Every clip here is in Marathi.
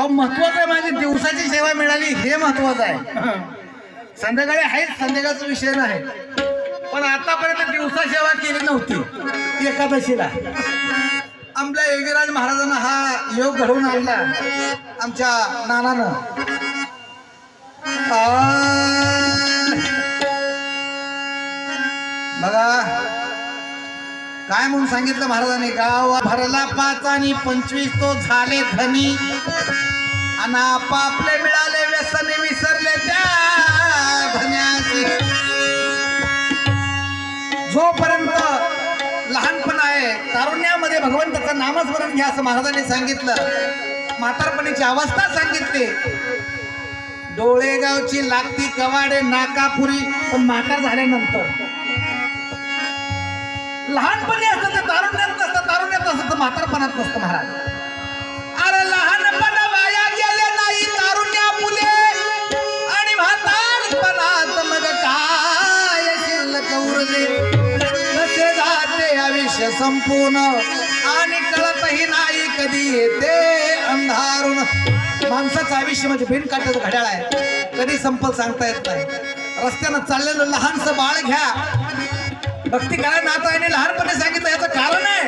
अहो महत्वाचं आहे, माझी दिवसाची सेवा मिळाली हे महत्वाचं आहे. संध्याकाळी आहेच, संध्याकाळचा विषय नाही, पण आतापर्यंत दिवसा सेवा केली नव्हती एकादशीला. आपल्या योगीराज महाराजांना हा योग घडवून आणला आमच्या नानानं. बघा काय म्हणून सांगितलं महाराजांनी, गाव भरला 5 आणि 25 तो झाले धनी, आणि आपापले मिळाले व्यसने विसरले त्या धन्याची. जोपर्यंत लहानपण आहे तारुण्यामध्ये भगवंताचं नामस्मरण घ्या असं महाराजांनी सांगितलं. म्हातारपणीची अवस्था सांगितली. डोळेगावची लागती कवाडे नाकापुरी, पण म्हातार झाल्यानंतर. लहानपणी असतं तर तारुण्यात नसतं, तारुण्यात असतं तर म्हातारपणात नसतं महाराज. अरे लहानपण वाया गेले नाही तारुण्या मुले, आणि म्हातारपणात मग काय शिल्लक उरले. कसे जाते आयुष्य संपूर्ण, आणि कळतही नाही कधी येते अंधारून. माणसाचं आयुष्य म्हणजे बिनकाट्याचं घड्याळ आहे, कधी संपल सांगता येत नाही. रस्त्यानं चाललेलं लहानसं बाळ घ्या, भक्ती करा नातं आहे. लहानपणी सांगितलं याचं कारण आहे.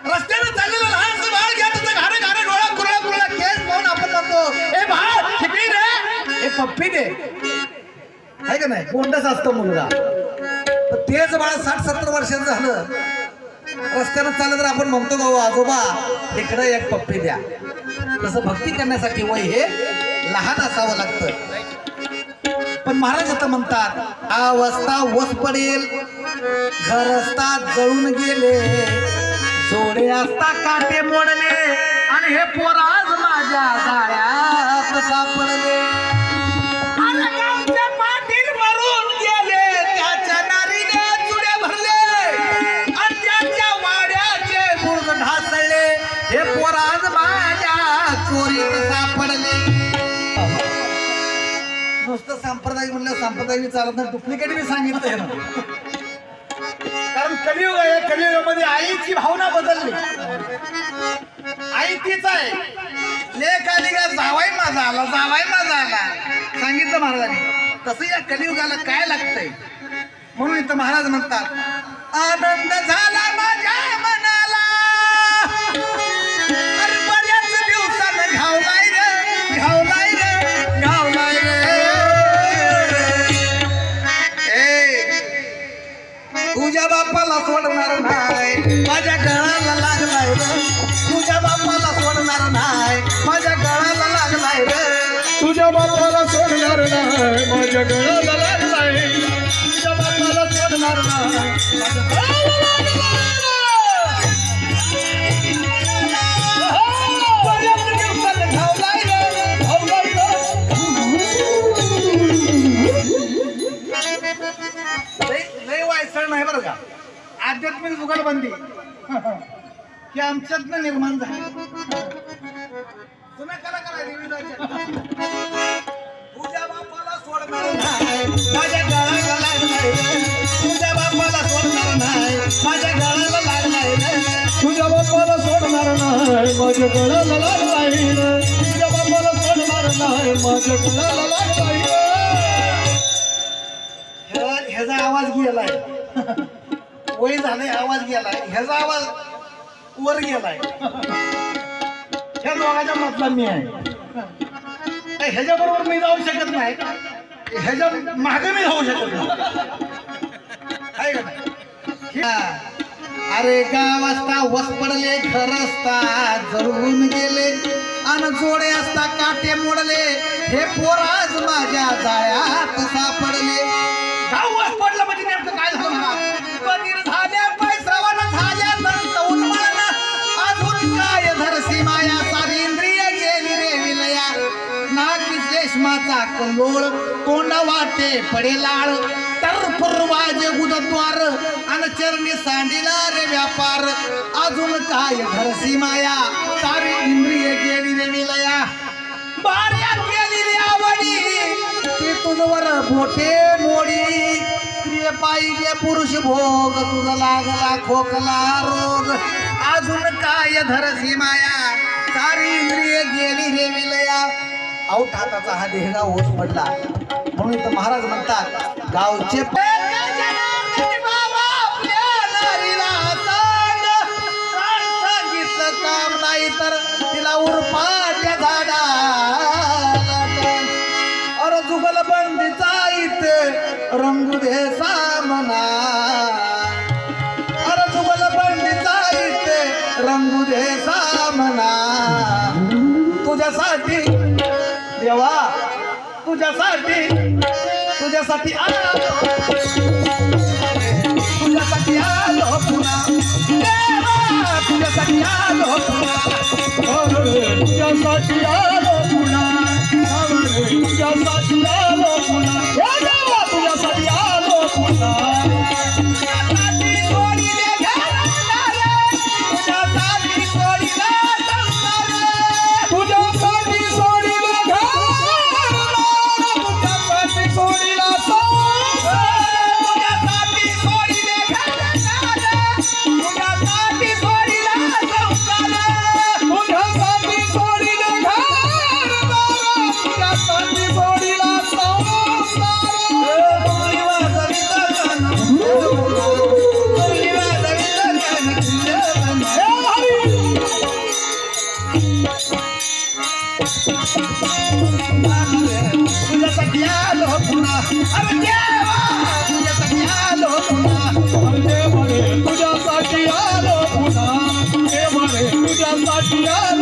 रस्त्यानं चाललेलं लहानसं बाळ घ्या, त्याचं घारे घारे डोळा कुरळा कुरळा केस पाहून आपण म्हणतो ए बाळ शिकली रे, ए पप्पी दे, आहे का नाही. कोंडच असतं मुलगा. तेच बाळ 60-70 वर्षाचं झालं, रस्त्यानं चाललं तर आपण म्हणतो भाऊ आजोबा इकडं एक पप्पी द्या. तसं भक्ती करण्यासाठी वय हे लहान असावं लागतं. पण महाराज आता म्हणतात अवस्था वस पडेल, घर असता जळून गेले, जोडे असता काटे मोडले, आणि हे पोर आज माझ्या जाळ्यात सापडले. पाटील मरून गेले, त्याच्या नारीने चुड्या भरले, आणि त्याच्या वाड्याचे गुर्ग ढासळले, हे पोर आज माझ्या चोरीत सापडले. नुसतं सांप्रदायिक म्हणलं सांप्रदायिक चालत नाही, डुप्लिकेट मी सांगितलंय ना. कारण कलियुग आहे, कलियुगामध्ये आईची भावना बदलली. आई तीच आहे, लेक आली का जावाई माझा आला, जावाई माझा आला सांगितलं महाराजांनी. तसं या कलियुगाला काय लागतंय म्हणून इथं महाराज म्हणतात आनंद झाला माझ्या मनाला, अरे बऱ्याच दिवसानं घावलाय रे, घावलाय रे, घावलाय रे. तुझ्या बापाला सोडणार नाही, माझ्या गळाला लागलाय रे. तुझ्या बापाला सोडणार नाही, माझ्या गळाला लागलाय रे. तुझ्या बापाला सोडणार नाही, माझ्या गळाला लागलाय. तुझ्या बापाला सोडणार नाही, माझ्या गळाला लागलाय. बऱ्याच दिवसानं घावलाय रे, घावलाय रे. लय वायसळ नाही बरं का. आध्यात्मिक जुगलबंदी ही आमच्यातनं निर्माण झाली. तुम्ही कलाकार आहे देवीदाच्या. तुझ्या बापाला सोडणार नाही, माझ्या गळाला लागलाय रे. तुझ्या बापाला सोडणार नाही, माझ्या गळाला लागलाय रे. तुझ्या बापाला सोडणार नाही, माझ्या गळाला लागलाय रे. तुझ्या बापाला सोडणार नाही, माझ्या गळाला लागलाय रे. ह्याचा आवाज गेलाय, वय झालंय आवाज गेलाय, ह्याचा आवाज वर गेलाय. ह्या दोघांच्या मधला मी आहे. ह्याच्या बरोबर मी जाऊ शकत नाही, ह्याच्या मागे मी जाऊ शकत नाही. अरे गाव असता वस पडले, घर असता जळून गेले, आणि जोडे असता काटे मोडले, हे पोर आज माझ्या जाळ्यात सापडले. गाव वस पडलं म्हणजे नेमकं काय झालं? बधीर झाल्या पैश्रवण झाल्या संत उन्मळण, अजून काय धरसी माया, सारी इंद्रिय गेली रे विलया. नाक रेशमाचा कल्लोळ, तोंड वाटे पडे लाळ, तर पूर्वाजे गुदद्वार, आणि चरणी सांडिला रे व्यापार. अजून काय धरसी माया, सारी इंद्रिय गेली रे विलया. बाऱ्या गेली रे आवडी, ती तुझवर बोटे मोडी. स्त्रिय पाहिजे पुरुष भोग, तुझा लागला खोकला रोग. अजून काय धरसी माया, सारी इंद्रिय गेली रे विलया आऊट हाताचा हा देहगा ओस पडला म्हणून इथं महाराज म्हणतात गावचे सांगितलं काम नाही तर तिला उरपाच्या झाडा अरे जुगल बंदीचा इथे रंगू दे सामना अरे जुगल बंदीचा इथे रंगू दे सामना तुझ्यासाठी देवा तुझ्यासाठी आलो पुन्हा देवा तुझ्यासाठी आलो पुन्हा तुझ्यासाठी आलो पुन्हा तुझ्यासाठी आलो पुन्हा तुझ्यासाठी आलो पुन्हा तुझ्यासाठी सोडीले घरादारे, तुझ्यासाठी सोडीला संसार, तुझ्यासाठी सोडिला तुझ्यासाठी सोडिला तुझ्यासाठी सोडीले घरादारे, तुझ्यासाठी सोडीला संसार. तुझ्यासाठी सोडिला तुझ्यासाठी सोडिला मुरली वाजविता गाणं, मुरली वाजविता गाणं तुझं तुझ्यासाठी आलो पुन्हा अरे देवा तुझ्यासाठी आलो पुन्हा तुझ्यासाठी आलो पुन्हा तुझ्यासाठी आलो